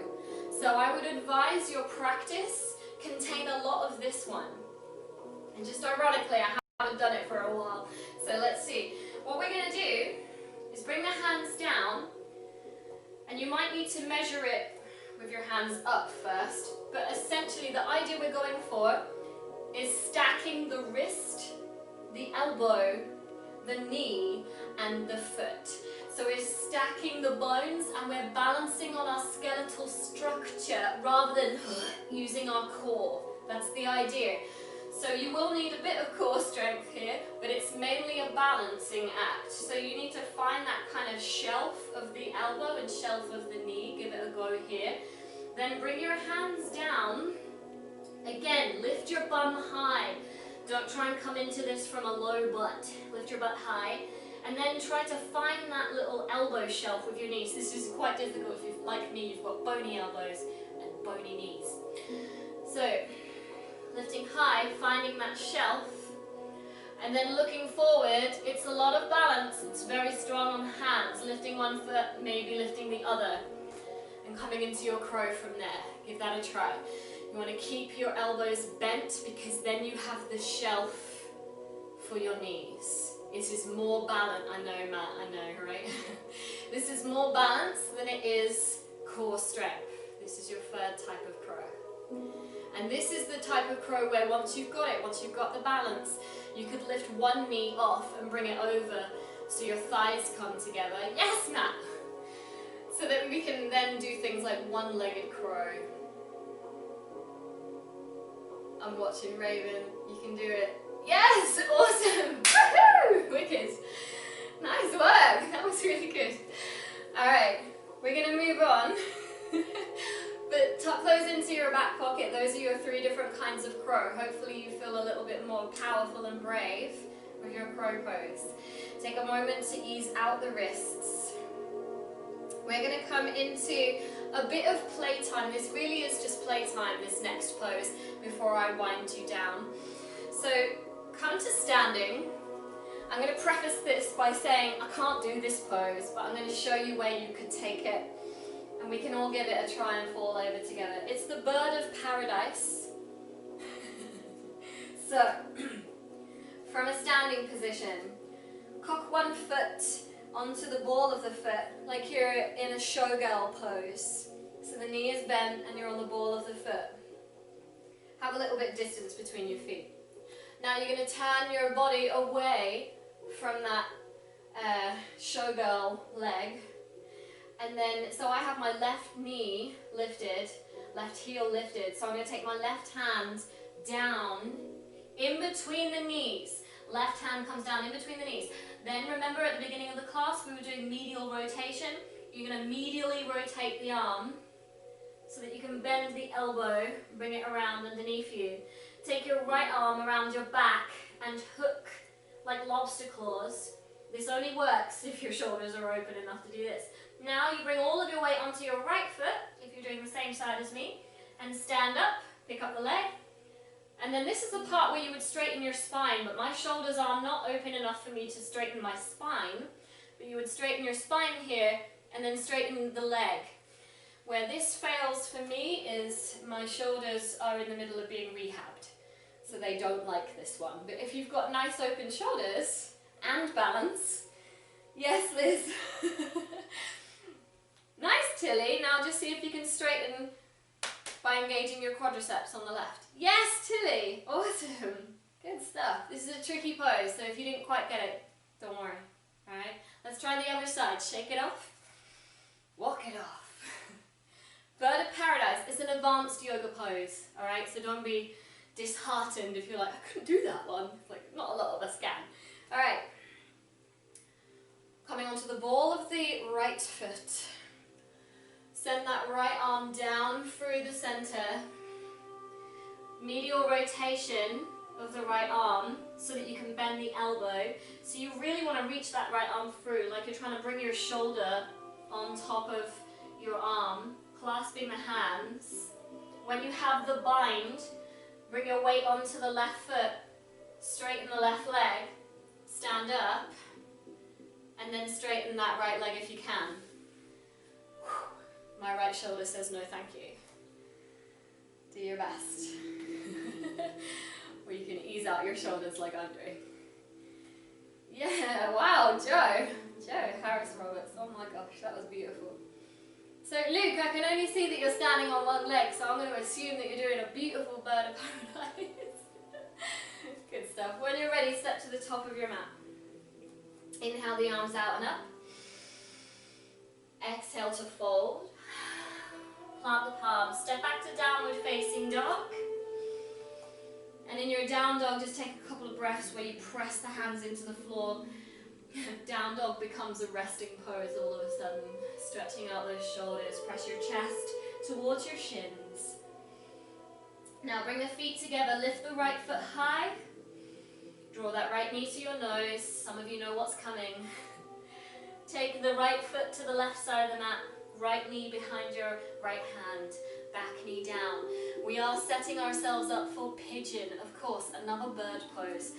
So I would advise your practice contain a lot of this one. And just ironically, I haven't done it for a while. So let's see. What we're going to do is bring the hands down, and you might need to measure it with your hands up first. But essentially the idea we're going for is stacking the wrist, the elbow, the knee, and the foot. So we're stacking the bones and we're balancing on our skeletal structure rather than using our core. That's the idea. So you will need a bit of core strength here, but it's mainly a balancing act. So you need to find that kind of shelf of the elbow and shelf of the knee. Give it a go here. Then bring your hands down. Again, lift your bum high. Don't try and come into this from a low butt. Lift your butt high. And then try to find that little elbow shelf with your knees. This is quite difficult if you're like me, you've got bony elbows and bony knees. So, lifting high, finding that shelf, and then looking forward. It's a lot of balance. It's very strong on the hands. Lifting one foot, maybe lifting the other, and coming into your crow from there. Give that a try. You want to keep your elbows bent because then you have the shelf for your knees. It is more balanced. I know, Matt, I know, right? This is more balanced than it is core strength. This is your third type of crow. And this is the type of crow where once you've got it, once you've got the balance, you could lift one knee off and bring it over so your thighs come together. Yes, Matt! So that we can then do things like one-legged crow. I'm watching Raven. You can do it. Yes! Awesome! Woohoo! Wicked. Nice work. That was really good. Alright, we're going to move on. But tuck those into your back pocket. Those are your 3 different kinds of crow. Hopefully you feel a little bit more powerful and brave with your crow pose. Take a moment to ease out the wrists. We're going to come into a bit of playtime. This really is just playtime, this next pose, before I wind you down. So come to standing. I'm going to preface this by saying I can't do this pose, but I'm going to show you where you could take it. And we can all give it a try and fall over together. It's the bird of paradise. So, from a standing position, Cock one foot onto the ball of the foot, like you're in a showgirl pose. So the knee is bent and you're on the ball of the foot. Have a little bit distance between your feet. Now you're going to turn your body away from that showgirl leg. And then, so I have my left knee lifted, left heel lifted. So I'm going to take my left hand down in between the knees. Left hand comes down in between the knees. Then remember at the beginning of the class we were doing medial rotation. You're going to medially rotate the arm so that you can bend the elbow, bring it around underneath you. Take your right arm around your back and hook like lobster claws. This only works if your shoulders are open enough to do this. Now you bring all of your weight onto your right foot, if you're doing the same side as me, and stand up, pick up the leg. And then this is the part where you would straighten your spine, but my shoulders are not open enough for me to straighten my spine. But you would straighten your spine here and then straighten the leg. Where this fails for me is my shoulders are in the middle of being rehabbed. So they don't like this one. But if you've got nice open shoulders and balance, yes Liz. Nice Tilly, now just see if you can straighten by engaging your quadriceps on the left. Yes Tilly, awesome, good stuff. This is a tricky pose, so if you didn't quite get it, don't worry. Alright, let's try the other side. Shake it off, walk it off. Bird of Paradise is an advanced yoga pose, alright, so don't be disheartened if you're like, I couldn't do that one. Like, not a lot of us can. Alright, coming onto the ball of the right foot. Send that right arm down through the center. Medial rotation of the right arm so that you can bend the elbow. So you really want to reach that right arm through, like you're trying to bring your shoulder on top of your arm, clasping the hands. When you have the bind, bring your weight onto the left foot, straighten the left leg, stand up, and then straighten that right leg if you can. My right shoulder says no thank you. Do your best. Or you can ease out your shoulders like I'm doing. Yeah, wow, Joe Harris Roberts, oh my gosh, that was beautiful. So Luke, I can only see that you're standing on one leg, so I'm going to assume that you're doing a beautiful bird of paradise. Good stuff. When you're ready, step to the top of your mat. Inhale the arms out and up. Exhale to fold. Plant the palms, step back to downward facing dog. And in your down dog, just take a couple of breaths where you press the hands into the floor. Down dog becomes a resting pose all of a sudden. Stretching out those shoulders, press your chest towards your shins. Now bring the feet together, lift the right foot high. Draw that right knee to your nose. Some of you know what's coming. Take the right foot to the left side of the mat. Right knee behind your right hand, back knee down. We are setting ourselves up for pigeon, of course, another bird pose.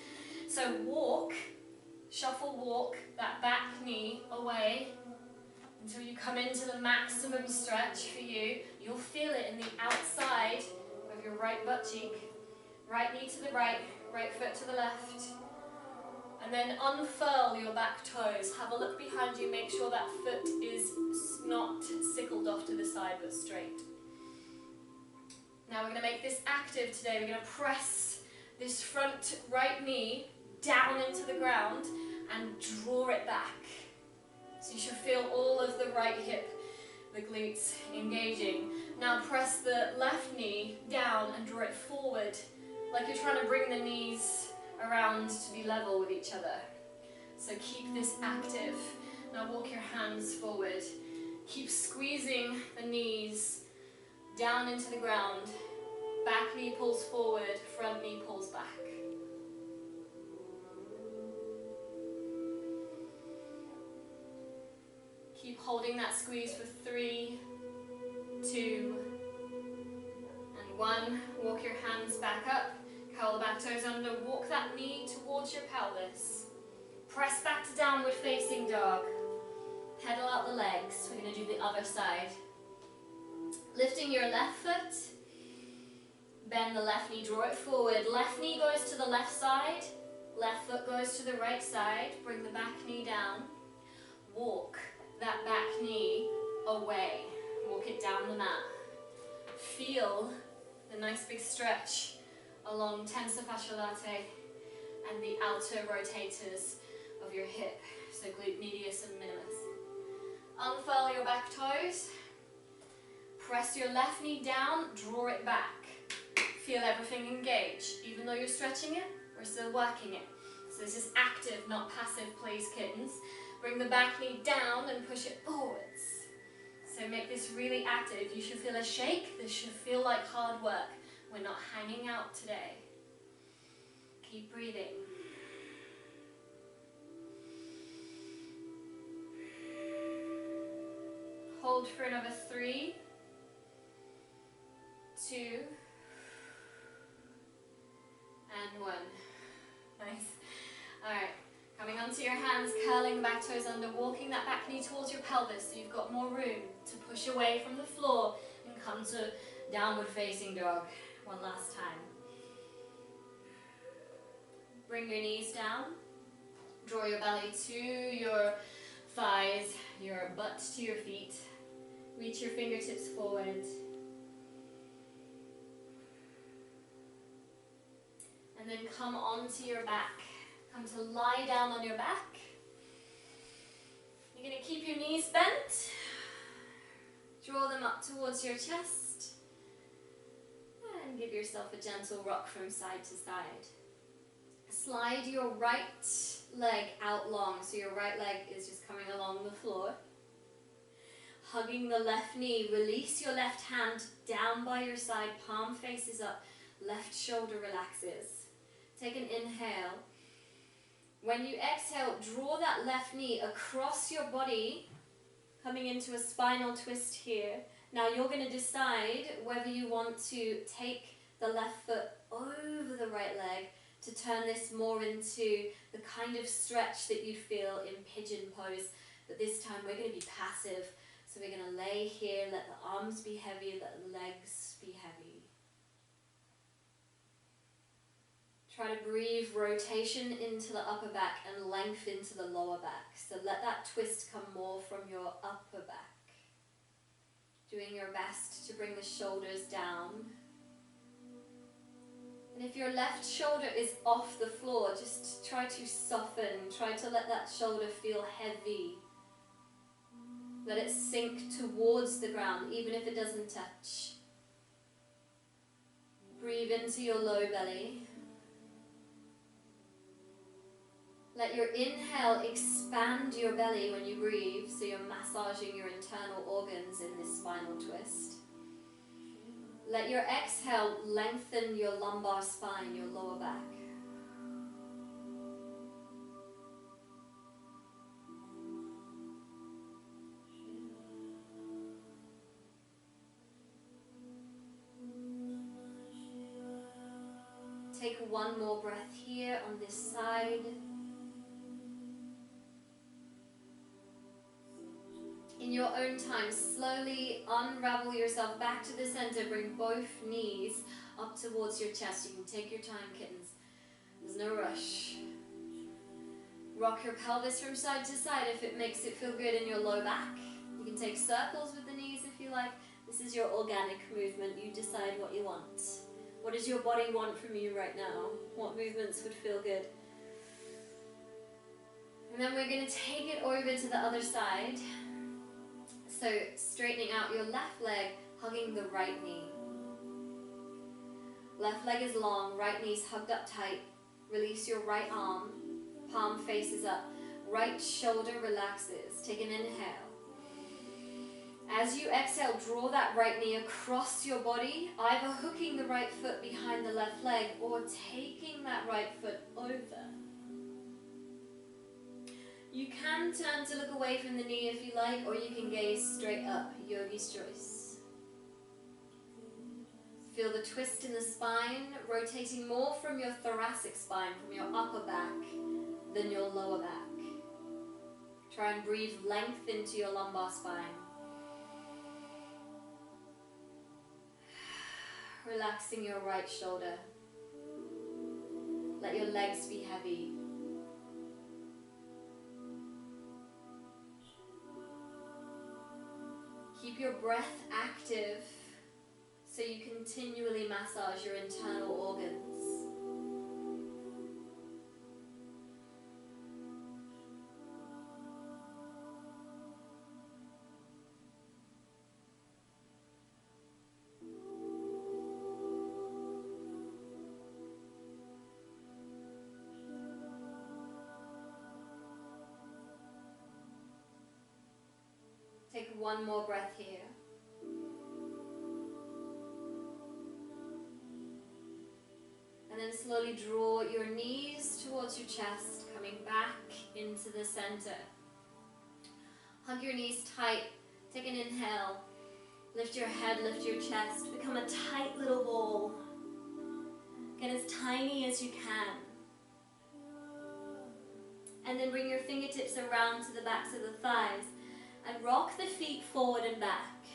So walk, shuffle walk that back knee away until you come into the maximum stretch for you. You'll feel it in the outside of your right butt cheek. Right knee to the right, right foot to the left. And then unfurl your back toes. Have a look behind you, make sure that foot is not sickled off to the side but straight. Now we're going to make this active today. We're going to press this front right knee down into the ground and draw it back. So you should feel all of the right hip, the glutes engaging. Now press the left knee down and draw it forward, like you're trying to bring the knees around to be level with each other. So keep this active. Now walk your hands forward. Keep squeezing the knees down into the ground. Back knee pulls forward, front knee pulls back. Keep holding that squeeze for 3, 2, and 1. Walk your hands back up. Curl the back toes under, walk that knee towards your pelvis. Press back to downward facing dog. Pedal out the legs. We're going to do the other side. Lifting your left foot. Bend the left knee, draw it forward. Left knee goes to the left side. Left foot goes to the right side, bring the back knee down. Walk that back knee away. Walk it down the mat. Feel the nice big stretch along tensor fasciae latae and the outer rotators of your hip, so glute medius and minimus. Unfurl your back toes. Press your left knee down, draw it back. Feel everything engage. Even though you're stretching it, we're still working it. So this is active, not passive, please, kittens. Bring the back knee down and push it forwards. So make this really active. You should feel a shake. This should feel like hard work. We're not hanging out today. Keep breathing. Hold for another 3, 2, and 1. Nice. Alright, coming onto your hands, curling the back toes under, walking that back knee towards your pelvis so you've got more room to push away from the floor and come to downward facing dog. One last time. Bring your knees down. Draw your belly to your thighs, your butt to your feet. Reach your fingertips forward. And then come onto your back. Come to lie down on your back. You're going to keep your knees bent. Draw them up towards your chest. And give yourself a gentle rock from side to side. Slide your right leg out long, so your right leg is just coming along the floor. Hugging the left knee, release your left hand down by your side, palm faces up, left shoulder relaxes. Take an inhale. When you exhale, draw that left knee across your body, coming into a spinal twist here. Now you're going to decide whether you want to take the left foot over the right leg to turn this more into the kind of stretch that you'd feel in pigeon pose. But this time we're going to be passive. So we're going to lay here, let the arms be heavy, let the legs be heavy. Try to breathe rotation into the upper back and length into the lower back. So let that twist come more from your upper back. Doing your best to bring the shoulders down. And if your left shoulder is off the floor, just try to soften. Try to let that shoulder feel heavy. Let it sink towards the ground, even if it doesn't touch. Breathe into your low belly. Let your inhale expand your belly when you breathe, so you're massaging your internal organs in this spinal twist. Let your exhale lengthen your lumbar spine, your lower back. Take one more breath here on this side. In your own time, slowly unravel yourself back to the center. Bring both knees up towards your chest. You can take your time, kittens. There's no rush. Rock your pelvis from side to side if it makes it feel good in your low back. You can take circles with the knees if you like. This is your organic movement. You decide what you want. What does your body want from you right now? What movements would feel good? And then we're going to take it over to the other side. So straightening out your left leg, hugging the right knee. Left leg is long, right knee's hugged up tight. Release your right arm, palm faces up. Right shoulder relaxes. Take an inhale. As you exhale, draw that right knee across your body, either hooking the right foot behind the left leg or taking that right foot over. You can turn to look away from the knee if you like, or you can gaze straight up, yogi's choice. Feel the twist in the spine, rotating more from your thoracic spine, from your upper back, than your lower back. Try and breathe length into your lumbar spine. Relaxing your right shoulder. Let Let your legs be heavy. Keep your breath active so you continually massage your internal organs. Take one more breath here. And then slowly draw your knees towards your chest, coming back into the center. Hug your knees tight. Take an inhale. Lift your head, lift your chest. Become a tight little ball. Get as tiny as you can. And then bring your fingertips around to the backs of the thighs and rock the feet forward and back.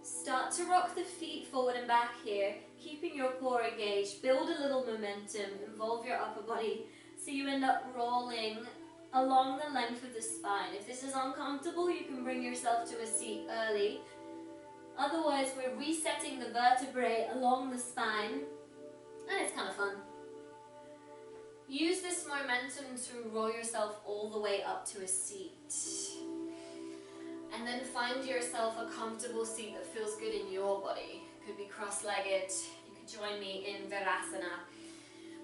Start to rock the feet forward and back here, keeping your core engaged. Build a little momentum, involve your upper body so you end up rolling along the length of the spine. If this is uncomfortable, you can bring yourself to a seat early. Otherwise, we're resetting the vertebrae along the spine, and it's kind of fun. Use this momentum to roll yourself all the way up to a seat. And then find yourself a comfortable seat that feels good in your body. Could be cross-legged. You could join me in Virasana.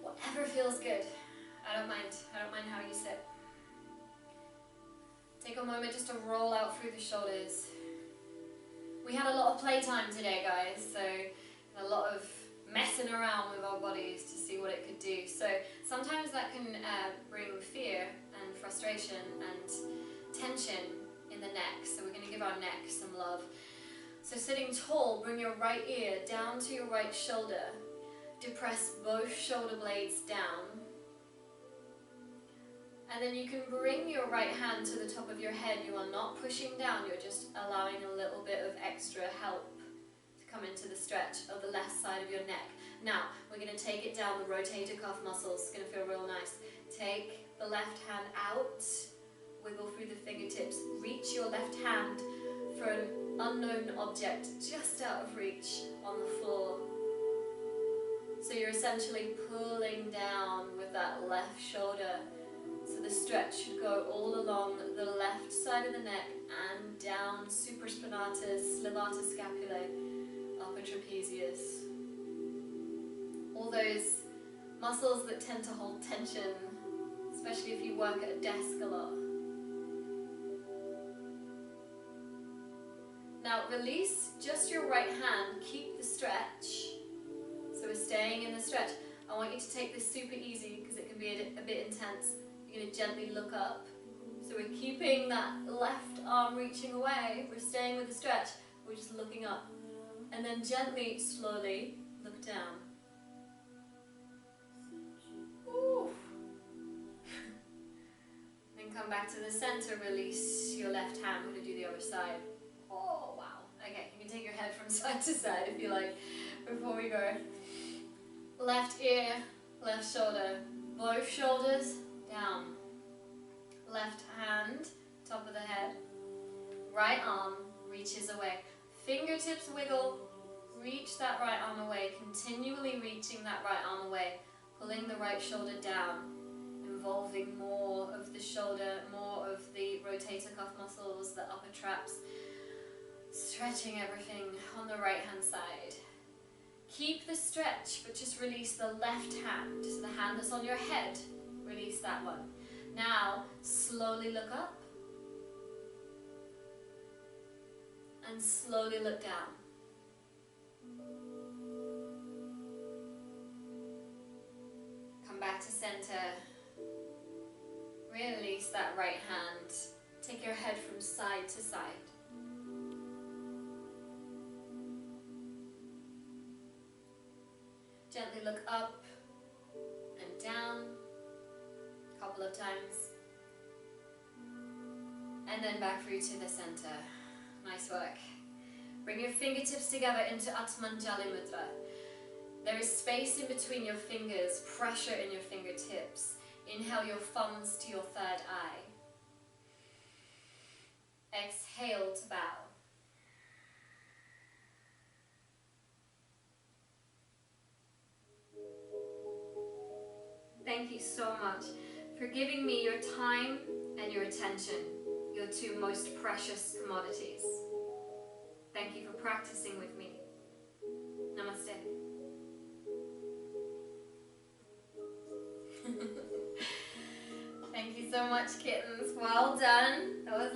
Whatever feels good. I don't mind how you sit. Take a moment just to roll out through the shoulders. We had a lot of playtime today, guys, so a lot of messing around with our bodies to see what it could do. So sometimes that can bring fear and frustration and tension in the neck. So we're going to give our neck some love. So sitting tall, bring your right ear down to your right shoulder. Depress both shoulder blades down. And then you can bring your right hand to the top of your head. You are not pushing down, you're just allowing a little bit of extra help to come into the stretch of the left side of your neck. Now, we're going to take it down the rotator cuff muscles. It's going to feel real nice. Take the left hand out, wiggle through the fingertips, reach your left hand for an unknown object just out of reach on the floor. So you're essentially pulling down with that left shoulder. So the stretch should go all along the left side of the neck and down supraspinatus, levator scapulae, upper trapezius. All those muscles that tend to hold tension, especially if you work at a desk a lot. Now release just your right hand, keep the stretch. So we're staying in the stretch. I want you to take this super easy because it can be a bit intense. You're going to gently look up. So we're keeping that left arm reaching away. We're staying with the stretch. We're just looking up. And then gently, slowly, look down. Ooh. Then come back to the center. Release your left hand. We're going to do the other side. Oh, wow. Okay, you can take your head from side to side if you like before we go. Left ear, left shoulder. Both shoulders down. Left hand, top of the head. Right arm reaches away. Fingertips wiggle. Reach that right arm away. Continually reaching that right arm away. Pulling the right shoulder down. Involving more of the shoulder, more of the rotator cuff muscles, the upper traps. Stretching everything on the right hand side. Keep the stretch, but just release the left hand. So the hand that's on your head. Release that one. Now, slowly look up. And slowly look down. Come back to center. Release that right hand. Take your head from side to side. Gently look up and down. Couple of times, and then back through to the center. Nice work. Bring your fingertips together into Atmanjali Mudra. There is space in between your fingers, pressure in your fingertips. Inhale your thumbs to your third eye. Exhale to bow. Thank you so much for giving me your time and your attention, your two most precious commodities. Thank you for practicing with me. Namaste. Thank you so much, kittens. Well done. That was